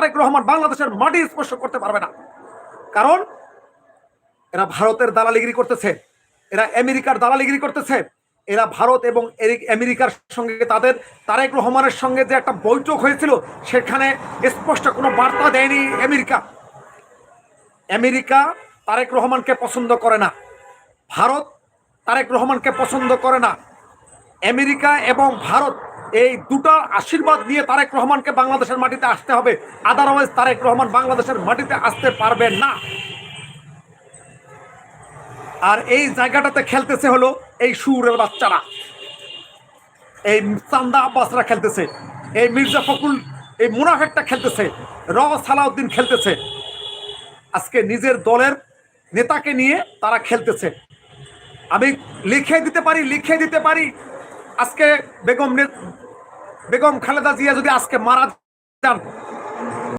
তারেক রহমান বাংলাদেশের মাটি স্পর্শ করতে পারবে না। কারণ এরা ভারতের দালালিগিরি করতেছে, এরা আমেরিকার দালালিগিরি করতেছে। এরা ভারত এবং আমেরিকার সঙ্গে তাদের তারেক রহমানের সঙ্গে যে একটা বৈঠক হয়েছিল সেখানে স্পষ্ট কোনো বার্তা দেয়নি আমেরিকা। আমেরিকা তারেক রহমানকে পছন্দ করে না, ভারত তারেক রহমানকে পছন্দ করে না। আমেরিকা এবং ভারত এই দুটো আশীর্বাদ নিয়ে তারেক রহমানকে বাংলাদেশের মাটিতে আসতে হবে, আদারওয়াইজ তারেক রহমান বাংলাদেশের মাটিতে আসতে পারবেন না। আর এই জায়গাটাতে খেলতেছে হলো এই সুরের বাচ্চারা, এই চান্দা আব্বাসরা খেলতেছে, এই মির্জা ফখরুল, এই মুনাফেকটা খেলতেছে, সালাউদ্দিন খেলতেছে। আজকে নিজের দলের নেতাকে নিয়ে তারা খেলতেছে। আমি লিখে দিতে পারি আজকে বেগম খালেদা জিয়া যদি আজকে মারা যান